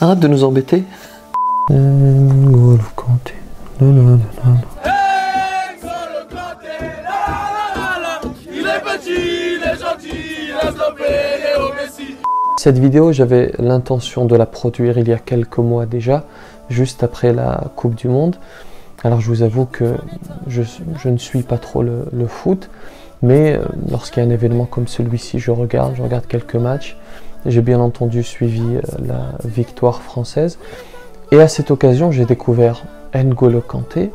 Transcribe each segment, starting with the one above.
Arrête de nous embêter. Cette vidéo, j'avais l'intention de la produire il y a quelques mois déjà, juste après la Coupe du Monde. Alors je vous avoue que je ne suis pas trop le foot, mais lorsqu'il y a un événement comme celui-ci, je regarde quelques matchs. J'ai bien entendu suivi la victoire française. Et à cette occasion, j'ai découvert N'Golo Kanté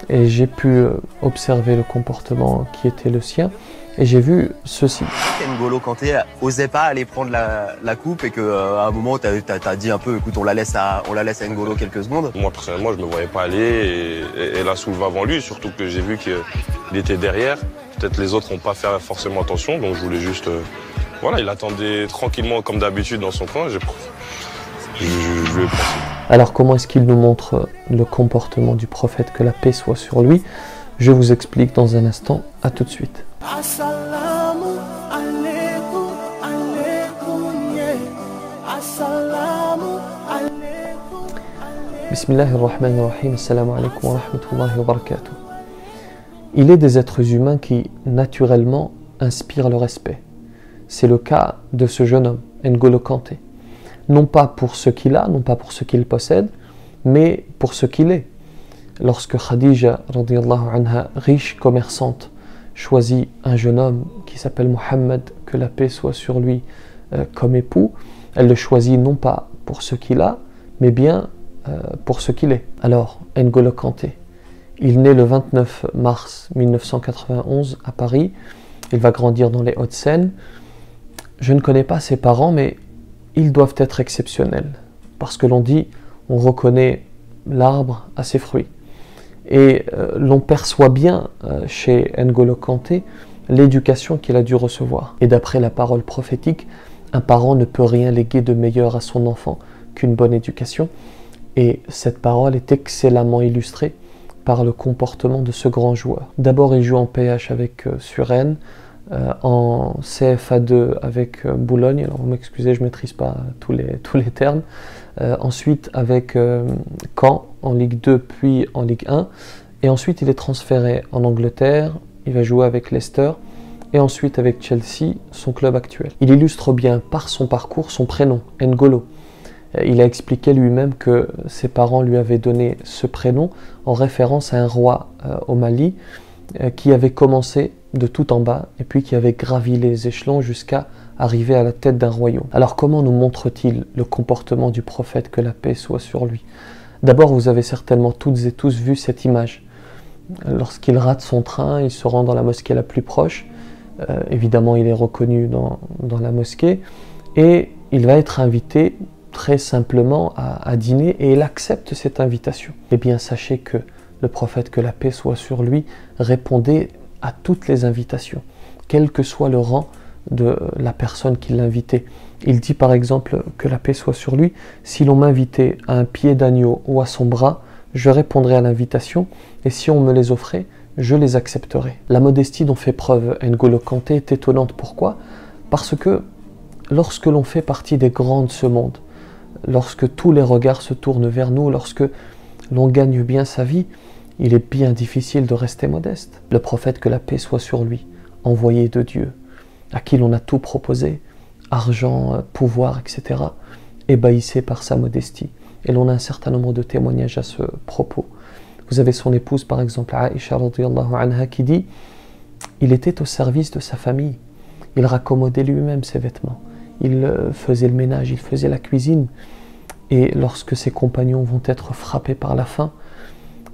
et j'ai pu observer le comportement qui était le sien. Et j'ai vu ceci. N'Golo Kanté osait pas aller prendre la coupe et qu'à un moment, tu as dit un peu, écoute, on la laisse à N'Golo quelques secondes. Moi, personnellement, je ne me voyais pas aller et la soulever avant lui, surtout que j'ai vu qu'il était derrière. Peut-être les autres n'ont pas fait forcément attention, donc je voulais juste... Voilà, il attendait tranquillement comme d'habitude dans son coin. Je lui ai pensé. Alors comment est-ce qu'il nous montre le comportement du prophète, que la paix soit sur lui? Je vous explique dans un instant, à tout de suite. Bismillahirrahmanirrahim, assalamu alaikum wa rahmatullahi wa barakatuh. Il est des êtres humains qui, naturellement, inspirent le respect. C'est le cas de ce jeune homme, N'Golo Kanté. Non pas pour ce qu'il a, non pas pour ce qu'il possède, mais pour ce qu'il est. Lorsque Khadija, radiyallahu anha, riche commerçante, choisit un jeune homme qui s'appelle Mohammed, que la paix soit sur lui, comme époux, elle le choisit non pas pour ce qu'il a, mais bien pour ce qu'il est. Alors, N'Golo Kanté, il naît le 29 mars 1991 à Paris. Il va grandir dans les Hauts-de-Seine. Je ne connais pas ses parents, mais ils doivent être exceptionnels. Parce que l'on dit, on reconnaît l'arbre à ses fruits. Et l'on perçoit bien chez N'Golo Kanté l'éducation qu'il a dû recevoir. Et d'après la parole prophétique, un parent ne peut rien léguer de meilleur à son enfant qu'une bonne éducation. Et cette parole est excellemment illustrée par le comportement de ce grand joueur. D'abord, il joue en PH avec Suresnes, en CFA2 avec Boulogne. Alors vous m'excusez, je ne maîtrise pas tous les termes. Ensuite avec Caen en Ligue 2 puis en Ligue 1. Et ensuite il est transféré en Angleterre. Il va jouer avec Leicester. Et ensuite avec Chelsea, son club actuel. Il illustre bien par son parcours son prénom, N'Golo. Il a expliqué lui-même que ses parents lui avaient donné ce prénom en référence à un roi au Mali qui avait commencé de tout en bas et puis qui avait gravi les échelons jusqu'à arriver à la tête d'un royaume. Alors comment nous montre-t-il le comportement du prophète, que la paix soit sur lui? D'abord, vous avez certainement toutes et tous vu cette image. Lorsqu'il rate son train, il se rend dans la mosquée la plus proche. Évidemment, il est reconnu dans la mosquée et il va être invité très simplement à dîner et il accepte cette invitation. Eh bien, sachez que le prophète, que la paix soit sur lui, répondait à toutes les invitations, quel que soit le rang de la personne qui l'invitait. Il dit par exemple, que la paix soit sur lui, si l'on m'invitait à un pied d'agneau ou à son bras, je répondrais à l'invitation, et si on me les offrait, je les accepterais. La modestie dont fait preuve N'Golo Kanté est étonnante. Pourquoi? Parce que lorsque l'on fait partie des grands de ce monde, lorsque tous les regards se tournent vers nous, lorsque l'on gagne bien sa vie, il est bien difficile de rester modeste. Le prophète, que la paix soit sur lui, envoyé de Dieu, à qui l'on a tout proposé, argent, pouvoir, etc., ébahissé par sa modestie. Et l'on a un certain nombre de témoignages à ce propos. Vous avez son épouse, par exemple, Aïcha radiyallahu anha, qui dit « Il était au service de sa famille. Il raccommodait lui-même ses vêtements. Il faisait le ménage, il faisait la cuisine. Et lorsque ses compagnons vont être frappés par la faim,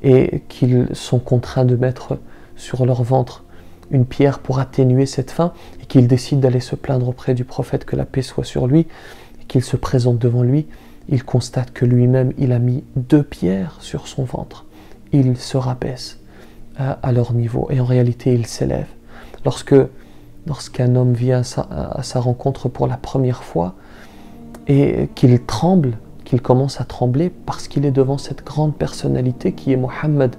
et qu'ils sont contraints de mettre sur leur ventre une pierre pour atténuer cette faim, et qu'ils décident d'aller se plaindre auprès du prophète, que la paix soit sur lui, et qu'il se présente devant lui, il constate que lui-même, il a mis 2 pierres sur son ventre. Il se rabaisse à leur niveau, et en réalité, il s'élève. Lorsqu'un homme vient à sa rencontre pour la première fois, et qu'il tremble, qu'il commence à trembler parce qu'il est devant cette grande personnalité qui est Mohammed,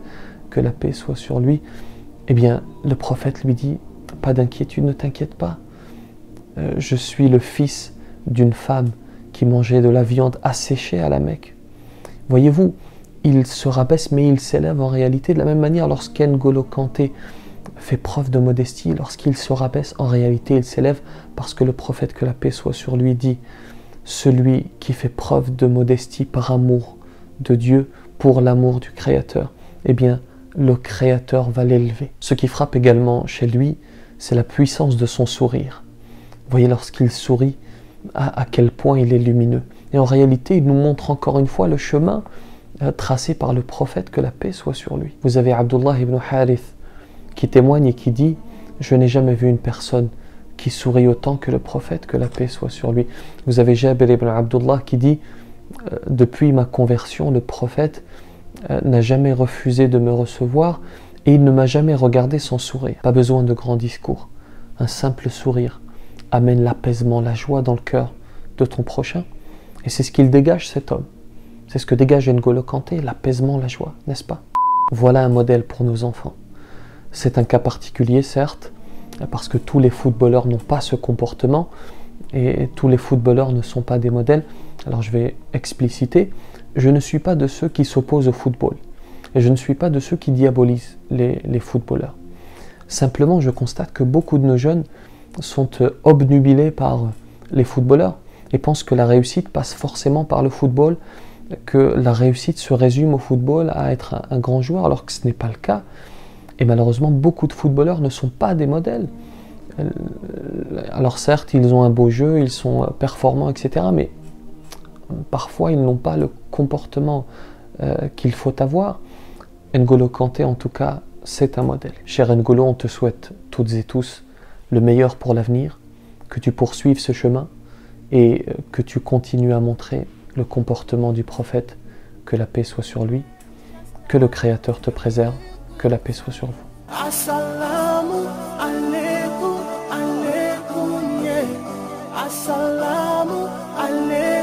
que la paix soit sur lui, eh bien le prophète lui dit « Pas d'inquiétude, ne t'inquiète pas, je suis le fils d'une femme qui mangeait de la viande asséchée à la Mecque. Voyez-vous, il se rabaisse mais il s'élève en réalité de la même manière lorsqu'N'Golo Kanté fait preuve de modestie, lorsqu'il se rabaisse, en réalité il s'élève parce que le prophète, que la paix soit sur lui, dit « Celui qui fait preuve de modestie par amour de Dieu, pour l'amour du Créateur, eh bien le Créateur va l'élever. » Ce qui frappe également chez lui, c'est la puissance de son sourire. Vous voyez, lorsqu'il sourit, à quel point il est lumineux. Et en réalité, il nous montre encore une fois le chemin tracé par le prophète, que la paix soit sur lui. Vous avez Abdullah ibn Harith qui témoigne et qui dit « Je n'ai jamais vu une personne qui sourit autant que le prophète, que la paix soit sur lui. » Vous avez Jabir ibn Abdullah qui dit « Depuis ma conversion, le prophète n'a jamais refusé de me recevoir et il ne m'a jamais regardé sans sourire. » Pas besoin de grands discours. Un simple sourire amène l'apaisement, la joie dans le cœur de ton prochain. Et c'est ce qu'il dégage, cet homme. C'est ce que dégage N'Golo Kanté, l'apaisement, la joie, n'est-ce pas? Voilà un modèle pour nos enfants. C'est un cas particulier, certes, parce que tous les footballeurs n'ont pas ce comportement et tous les footballeurs ne sont pas des modèles. Alors je vais expliciter, je ne suis pas de ceux qui s'opposent au football et je ne suis pas de ceux qui diabolisent les footballeurs. Simplement, je constate que beaucoup de nos jeunes sont obnubilés par les footballeurs et pensent que la réussite passe forcément par le football, que la réussite se résume au football, à être un grand joueur, alors que ce n'est pas le cas. Et malheureusement, beaucoup de footballeurs ne sont pas des modèles. Alors certes, ils ont un beau jeu, ils sont performants, etc. Mais parfois, ils n'ont pas le comportement qu'il faut avoir. N'Golo Kanté, en tout cas, c'est un modèle. Cher N'Golo, on te souhaite toutes et tous le meilleur pour l'avenir, que tu poursuives ce chemin et que tu continues à montrer le comportement du prophète, que la paix soit sur lui, que le Créateur te préserve, que la paix soit sur vous. Assalamu alaikum, alaikum, yeah. Assalamu alaikum.